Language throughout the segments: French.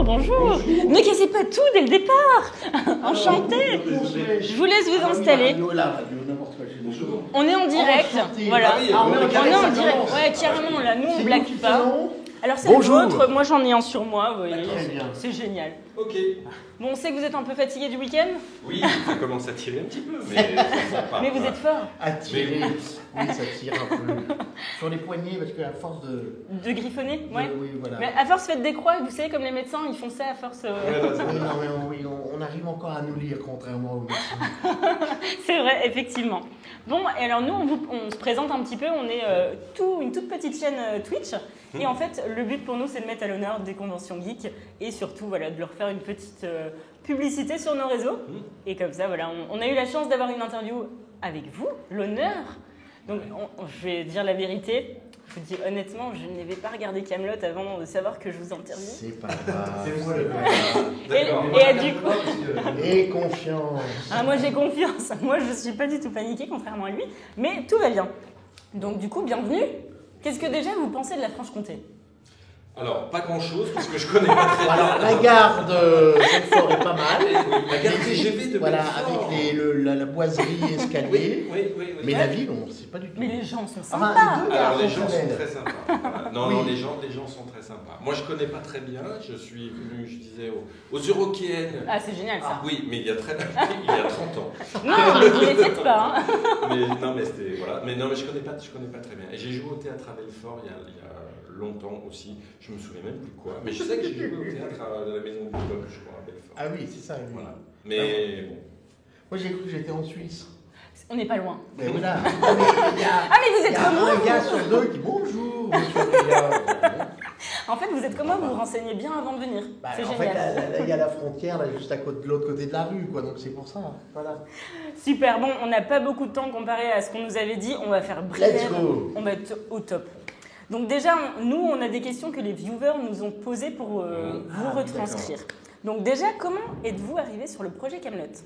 bonjour. Ne cassez pas tout dès le départ. Enchantée. Je vous laisse vous installer. On est en direct. Voilà. On est en direct. Ouais, carrément, là, nous, on blague pas. Alors c'est le vôtre, moi j'en ai un sur moi, vous voyez. C'est génial. Ok. Bon, on sait que vous êtes un peu fatigué du week-end. Oui, ça commence à tirer un petit peu, mais ça sent pas. Mais vous êtes fort. À tirer, oui, ça tire un peu. Sur les poignets, parce qu'à force De griffonner, ouais. Oui, voilà. Mais à force, faites des croix, vous savez, comme les médecins, ils font ça à force. On arrive encore à nous lire, contrairement aux médecins. C'est vrai, effectivement. Bon, et alors nous, on se présente un petit peu, on est une toute petite chaîne Twitch. Et en fait, le but pour nous, c'est de mettre à l'honneur des conventions geeks et surtout voilà, de leur faire une petite publicité sur nos réseaux. Et comme ça, voilà, on a eu la chance d'avoir une interview avec vous, l'honneur. Donc, je vais dire la vérité. Je vous dis honnêtement, je n'avais pas regardé Kaamelott avant de savoir que je vous interviewe. C'est pas grave. C'est moi le Et du coup... Et confiance. Ah, moi, j'ai confiance. Moi, je ne suis pas du tout paniquée, contrairement à lui. Mais tout va bien. Donc, du coup, bienvenue. Qu'est-ce que déjà vous pensez de la Franche-Comté ? Alors, pas grand-chose, parce que je connais pas très bien. Alors, la gare de Belfort est pas mal. La gare TGV de Voilà, Belfort. avec la boiserie, escalier. Oui. Mais la ville, on ne sait pas du tout. Mais les gens sont Enfin, sympas. les deux Alors, gares les gens sont belles. très sympas. Voilà. Non, Oui. non, les gens sont très sympas. Moi, je connais pas très bien. Je suis venu, je disais, aux Eurokéennes. Ah, c'est génial ça. Oui, mais il y a 30 ans. Non, ne les faites pas. Hein. Mais c'était voilà. Mais je connais pas très bien. Et j'ai joué au théâtre à Belfort il y a longtemps aussi. Je me souviens même plus quoi. Mais je sais que j'ai joué au théâtre à la Maison du Peuple, je crois, à Belfort. Ah oui, c'est ça. Oui. Voilà. Mais bon. Moi, j'ai cru que j'étais en Suisse. On n'est pas loin. Mais voilà. Ah, mais vous êtes comme moi. Un gars sur deux qui dit bonjour, monsieur Réa. En fait, vous êtes comme moi, vous vous renseignez bien avant de venir. C'est En fait, génial. là, il y a la frontière, là, juste à côté, de l'autre côté de la rue, quoi. Donc c'est pour ça. Voilà. Super, bon, on n'a pas beaucoup de temps comparé à ce qu'on nous avait dit. On va faire bref. Let's go. On va être au top. Donc déjà, nous, on a des questions que les viewers nous ont posées pour vous retranscrire. Donc déjà, comment êtes-vous arrivé sur le projet Kaamelott ?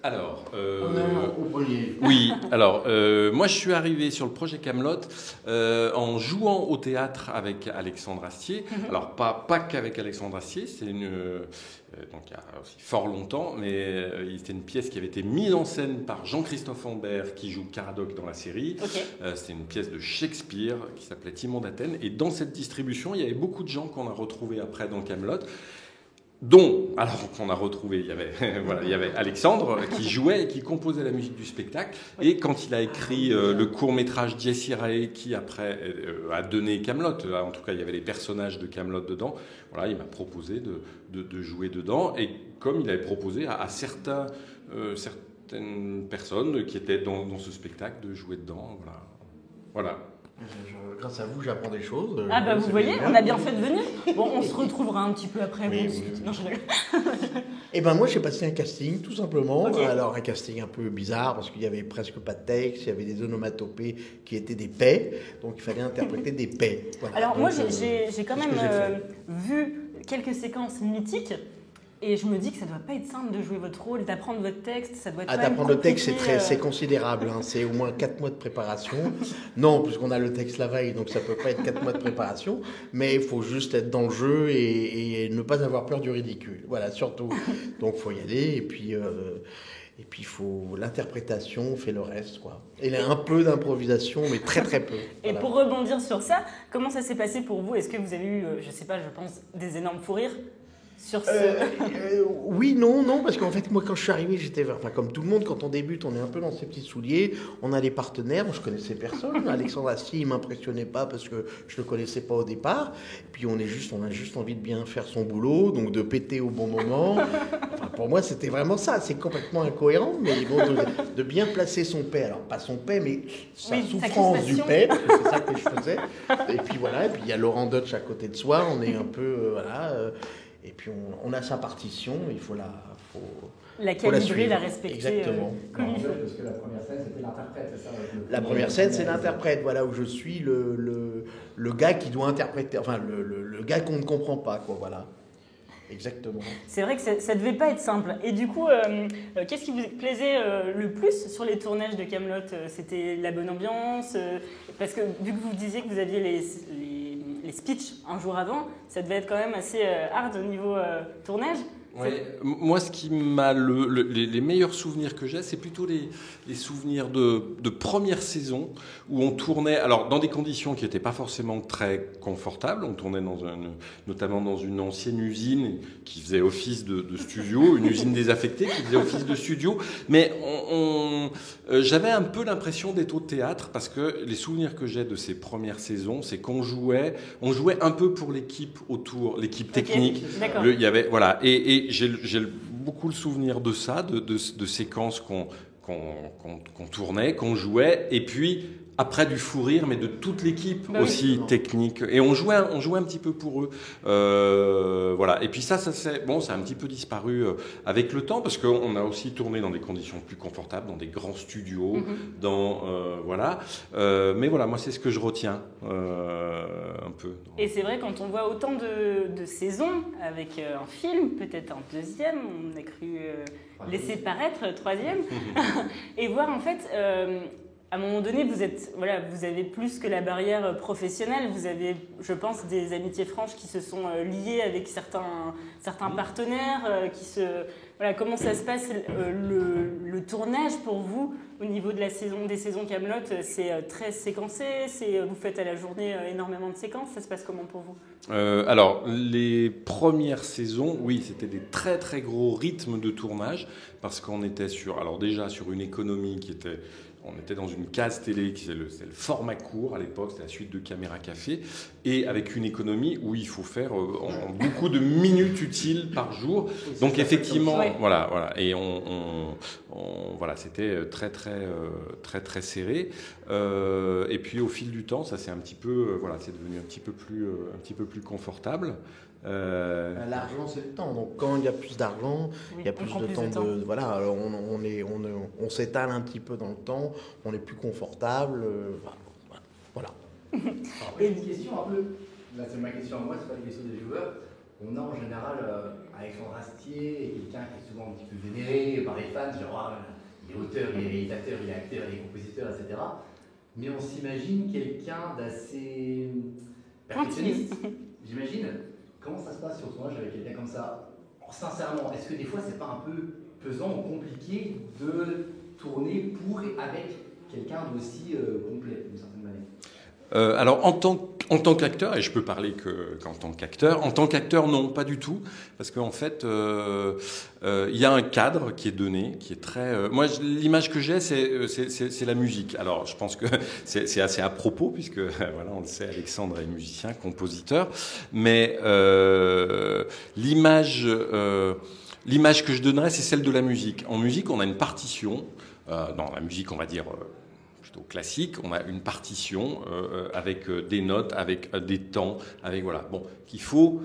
Alors, Au premier. oui, alors, moi je suis arrivé sur le projet Kaamelott en jouant au théâtre avec Alexandre Astier. Alors, pas qu'avec Alexandre Astier, c'est donc il y a aussi fort longtemps, mais c'était une pièce qui avait été mise en scène par Jean-Christophe Ambert, qui joue Caradoc dans la série. Okay. C'était une pièce de Shakespeare qui s'appelait Timon d'Athènes. Et dans cette distribution, il y avait beaucoup de gens qu'on a retrouvés après dans Kaamelott. Alors qu'on a retrouvé, il y avait Alexandre qui jouait et qui composait la musique du spectacle. Et quand il a écrit le court-métrage Jesse Irae, qui après a donné Kaamelott, en tout cas il y avait les personnages de Kaamelott dedans, voilà, il m'a proposé de jouer dedans. Et comme il avait proposé à certaines personnes qui étaient dans ce spectacle de jouer dedans, voilà. Grâce à vous, j'apprends des choses. Ah bah vous voyez, on a bien fait de venir. Bon, on se retrouvera un petit peu après. Oui, pour discuter. Non, je rigole. Et ben moi, j'ai passé un casting, tout simplement. Okay. Alors, un casting un peu bizarre, parce qu'il y avait presque pas de texte, il y avait des onomatopées qui étaient des paix, donc il fallait interpréter des paix. Voilà. Alors donc, moi, j'ai quand c'est ce même que j'ai fait. vu quelques séquences mythiques. Et je me dis que ça doit pas être simple de jouer votre rôle, d'apprendre votre texte, ça doit être quand même d'apprendre le texte, compliqué, c'est considérable, hein. C'est au moins 4 mois de préparation. Non, puisqu'on a le texte la veille, donc ça peut pas être 4 mois de préparation, mais il faut juste être dans le jeu et ne pas avoir peur du ridicule. Voilà, surtout. Donc il faut y aller, et puis il faut l'interprétation, fait le reste, quoi. Et un peu d'improvisation, mais très très peu. Et Voilà. pour rebondir sur ça, comment ça s'est passé pour vous ? Est-ce que vous avez eu, je sais pas, je pense, des énormes fous rires sur ce... Oui, non, parce qu'en fait, moi, quand je suis arrivé, j'étais, enfin, comme tout le monde, quand on débute, on est un peu dans ses petits souliers, on a les partenaires, je connaissais personne. Alexandre Astier, il m'impressionnait pas parce que je le connaissais pas au départ. Et puis, on a juste envie de bien faire son boulot, donc de péter au bon moment. Enfin, pour moi, c'était vraiment ça. C'est complètement incohérent, mais bon, de bien placer son paix. Alors, pas son paix, mais sa souffrance du paix, parce que c'est ça que je faisais. Et puis voilà, et puis il y a Laurent Deutsch à côté de soi, on est un peu, et puis on a sa partition, il faut la calibrer, la respecter. Exactement. Comme il faut. Parce que la première scène, c'était l'interprète, c'est ça La première scène, c'est l'interprète, voilà, où je suis le gars qui doit interpréter, enfin le gars qu'on ne comprend pas, quoi, voilà. Exactement. C'est vrai que ça devait pas être simple. Et du coup, qu'est-ce qui vous plaisait le plus sur les tournages de Kaamelott ? C'était la bonne ambiance parce que vu que vous disiez que vous aviez les speeches un jour avant, ça devait être quand même assez hard au niveau tournage. Ouais. Moi, ce qui m'a les meilleurs souvenirs que j'ai, c'est plutôt les souvenirs de première saison où on tournait, alors dans des conditions qui n'étaient pas forcément très confortables. On tournait notamment dans une ancienne usine qui faisait office de studio, une usine désaffectée qui faisait office de studio. Mais j'avais un peu l'impression d'être au théâtre parce que les souvenirs que j'ai de ces premières saisons, c'est qu'on jouait un peu pour l'équipe autour, l'équipe technique. Okay, d'accord. Il y avait, voilà, et j'ai beaucoup le souvenir de ça, de séquences qu'on tournait, qu'on jouait, et puis après du fou rire, mais de toute l'équipe aussi technique. Et on jouait un petit peu pour eux. Voilà. Et puis ça a un petit peu disparu avec le temps, parce qu'on a aussi tourné dans des conditions plus confortables, dans des grands studios, voilà. Mais voilà, moi c'est ce que je retiens un peu. Et c'est vrai, quand on voit autant de saisons avec un film, peut-être un deuxième, on a cru laisser paraître troisième, et voir en fait. À un moment donné, vous avez plus que la barrière professionnelle. Vous avez, je pense, des amitiés franches qui se sont liées avec certains partenaires. Comment ça se passe le tournage pour vous au niveau de des saisons Kaamelott? C'est très séquencé. Vous faites à la journée énormément de séquences. Ça se passe comment pour vous? Alors, les premières saisons, oui, c'était des très très gros rythmes de tournage parce qu'on était déjà sur une économie qui était. On était dans une case télé, c'est le format court à l'époque, c'était la suite de Caméra Café, et avec une économie où il faut faire beaucoup de minutes utiles par jour. Donc effectivement, voilà, et voilà, c'était très très très très serré. Et puis au fil du temps, ça c'est un petit peu, c'est devenu un petit peu plus confortable. L'argent, c'est le temps. Donc, quand il y a plus d'argent, il y a plus de temps. Voilà, on s'étale un petit peu dans le temps, on est plus confortable. Voilà. Après, une question un peu. Là, c'est ma question à moi, c'est pas une question des joueurs. On a en général Alexandre Astier, quelqu'un qui est souvent un petit peu vénéré par les fans, genre il est auteur, il est réalisateur, il est acteur, il est compositeur, etc. Mais on s'imagine quelqu'un d'assez perfectionniste, j'imagine. Comment ça se passe sur le tournage avec quelqu'un comme ça? Sincèrement, est-ce que des fois c'est pas un peu pesant ou compliqué de tourner pour et avec quelqu'un d'aussi complet d'une certaine manière? Alors en tant qu'acteur, et je peux parler qu'en tant qu'acteur, non, pas du tout, parce qu'en fait, il y a un cadre qui est donné, qui est très. Moi, l'image que j'ai, c'est la musique. Alors, je pense que c'est assez à propos, puisque voilà, on le sait, Alexandre est musicien, compositeur, mais l'image que je donnerais, c'est celle de la musique. En musique, on a une partition. Dans la musique, on va dire. Classique, on a une partition avec des notes, avec des temps, avec qu'il faut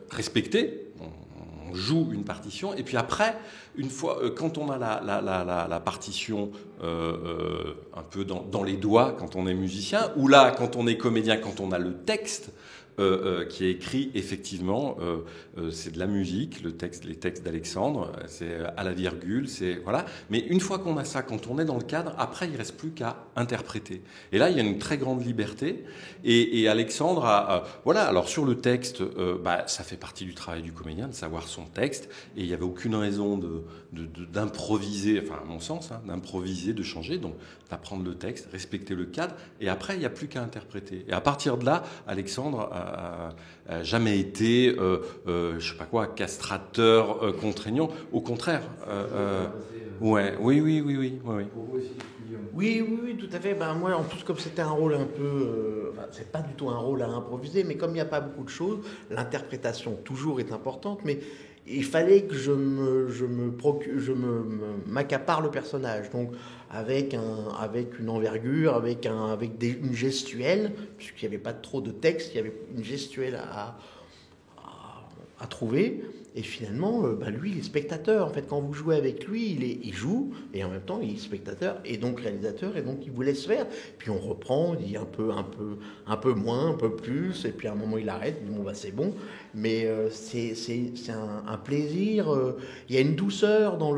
respecter. On joue une partition et puis après, une fois quand on a la partition un peu dans les doigts, quand on est musicien, ou là quand on est comédien, quand on a le texte. Qui est écrit effectivement, c'est de la musique, les textes d'Alexandre, c'est à la virgule, voilà. Mais une fois qu'on a ça, quand on est dans le cadre, après il reste plus qu'à interpréter. Et là il y a une très grande liberté. Et Alexandre alors sur le texte, ça fait partie du travail du comédien de savoir son texte. Et il n'y avait aucune raison d'improviser, enfin à mon sens, d'improviser, de changer. Donc d'apprendre le texte, respecter le cadre. Et après il n'y a plus qu'à interpréter. Et à partir de là, Alexandre jamais été, castrateur, contraignant. Au contraire. Oui. Pour vous aussi, Guillaume. Oui, tout à fait. Moi, en plus, comme c'était un rôle un peu... c'est pas du tout un rôle à improviser, mais comme il n'y a pas beaucoup de choses, l'interprétation toujours est importante, mais il fallait que je m'accapare le personnage. Donc, avec une envergure, avec une gestuelle, puisqu'il n'y avait pas trop de texte, il y avait une gestuelle à trouver. Et finalement, lui, il est spectateur. En fait, quand vous jouez avec lui, il joue, et en même temps, il est spectateur, et donc réalisateur, et donc il vous laisse faire. Puis on reprend, il dit un peu moins, un peu plus, et puis à un moment, il arrête, il dit bon, c'est bon. Mais c'est un plaisir. Il y a une douceur dans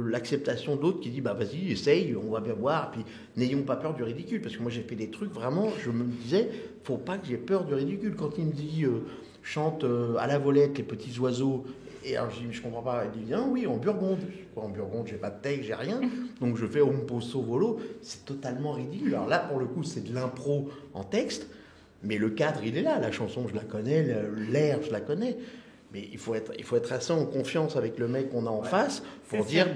l'acceptation d'autres qui dit vas-y, essaye, on va bien voir. Puis n'ayons pas peur du ridicule, parce que moi, j'ai fait des trucs, vraiment, je me disais, faut pas que j'ai peur du ridicule. Quand il me dit... chante à la volette les petits oiseaux, et alors je comprends pas, il dit oui, en Burgonde. En Burgonde, j'ai pas de texte, j'ai rien, donc je fais un posso volo, c'est totalement ridicule. Alors là, pour le coup, c'est de l'impro en texte, mais le cadre, il est là, la chanson, je la connais, l'air, je la connais, mais il faut être assez en confiance avec le mec qu'on a en face pour dire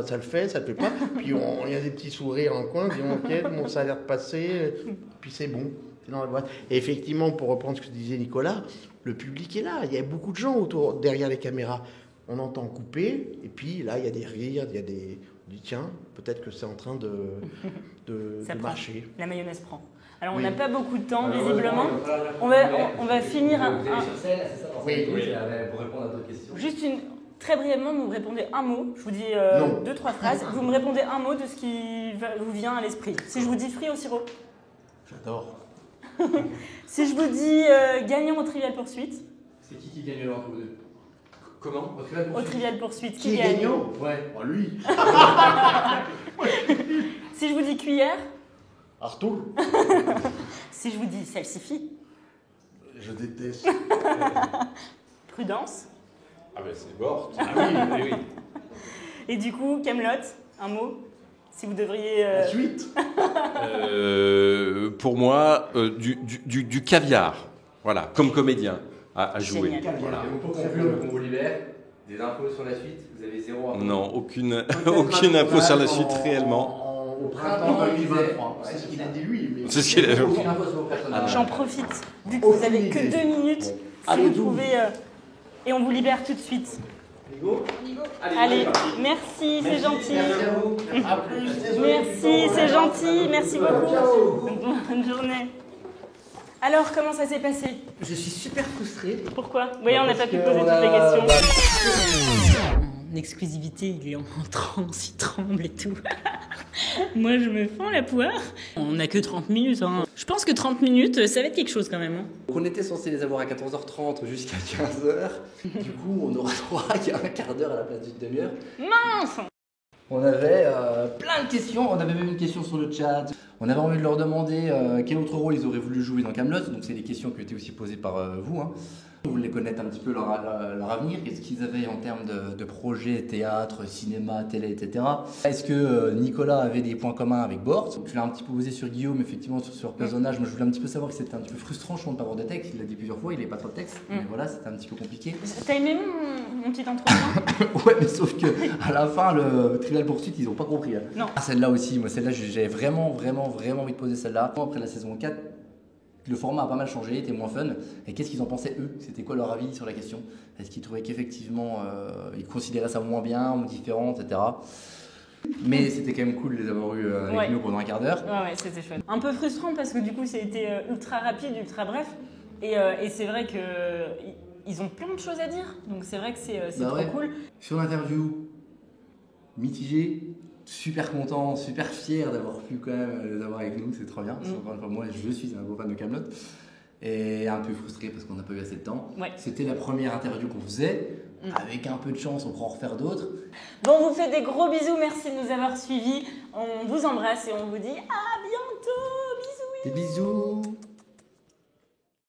ça le fait pas, puis il y a des petits sourires en coin, disons ok, bon, ça a l'air de passer, puis c'est bon. Dans la boîte. Et effectivement, pour reprendre ce que disait Nicolas, le public est là. Il y a beaucoup de gens derrière les caméras. On entend couper, et puis là, il y a des rires, il y a des... On dit, tiens, peut-être que c'est en train de marcher. La mayonnaise prend. Alors, on n'a pas beaucoup de temps, visiblement. On va finir Oui, pour répondre à d'autres questions. Juste très brièvement, vous me répondez un mot. Je vous dis 2-3 phrases. Vous me répondez un mot de ce qui vous vient à l'esprit. Si je vous dis fruits au sirop. J'adore. Si je vous dis gagnant au Trivial Poursuite. C'est qui gagne entre vous deux? Comment? Au Trivial Poursuite, qui est gagnant? Ouais. Lui. Si je vous dis cuillère. Arthur. Si je vous dis salsifis. Je déteste. Prudence. Ah ben c'est Bort. Ah oui. Et du coup, Kaamelott, un mot. Si vous devriez... La suite. Pour moi, du caviar, voilà, comme comédien à jouer. Génial. Voilà. Et pour conclure, on vous libère. Des infos sur la suite, vous avez 0 info. Non, aucune info sur la suite réellement. Au printemps 2023. C'est ce qu'il a dit lui. Mais... C'est ce qu'il a Aucune info sur vos personnages. J'en profite, vu que vous avez que 2 minutes. Si Allez, vous pouvez... Et on vous libère tout de suite. Nigo. Allez, merci, c'est gentil. Merci à vous. À plus, désolé. Merci, c'est gentil, merci beaucoup. Bonne journée. Alors, comment ça s'est passé? Je suis super frustré. Pourquoi? Oui, on n'a pas pu que poser on toutes a- les questions. En exclusivité, il est en transe, il tremble et tout. Moi, je me fends la poire. On n'a que 30 minutes. Hein. Je pense que 30 minutes, ça va être quelque chose quand même. Hein. On était censé les avoir à 14h30 jusqu'à 15h. Du coup, on aura droit à un quart d'heure à la place d'une demi-heure. Mince! On avait plein de questions. On avait même une question sur le chat. On avait envie de leur demander quel autre rôle ils auraient voulu jouer dans Kaamelott. Donc, c'est des questions qui ont été aussi posées par vous. Hein. Vous voulez connaître un petit peu leur avenir, qu'est-ce qu'ils avaient en termes de projets, théâtre, cinéma, télé, etc. Est-ce que Nicolas avait des points communs avec Bort? Tu l'as un petit peu posé sur Guillaume, effectivement, sur leur personnage. Moi, je voulais un petit peu savoir que c'était un petit peu frustrant, je pense, de pas avoir de texte. Il l'a dit plusieurs fois, il n'avait pas trop de texte. Mais voilà, c'était un petit peu compliqué. T'as aimé mon petit entretien? Ouais, mais sauf que à la fin, le Trivial Poursuite, ils n'ont pas compris. Hein. Non. Ah, celle-là aussi, moi, celle-là, j'avais vraiment envie de poser celle-là. Après la saison 4, le format a pas mal changé, était moins fun. Et qu'est-ce qu'ils en pensaient eux? C'était quoi leur avis sur la question? Est-ce qu'ils trouvaient qu'effectivement ils considéraient ça moins bien ou différent, etc. Mais c'était quand même cool de les avoir eu avec nous pendant un quart d'heure. Ouais, c'était chouette. Un peu frustrant parce que du coup, ça a été ultra rapide, ultra bref. Et c'est vrai qu'ils ont plein de choses à dire. Donc c'est vrai que c'est trop cool. Sur l'interview, mitigé, super content, super fier d'avoir pu quand même les avoir avec nous, c'est trop bien. Encore une fois, moi je suis un gros fan de Kaamelott. Et un peu frustré parce qu'on n'a pas eu assez de temps. Ouais. C'était la première interview qu'on faisait. Avec un peu de chance, on pourra en refaire d'autres. Bon, on vous fait des gros bisous. Merci de nous avoir suivis. On vous embrasse et on vous dit à bientôt. Bisous. Des bisous.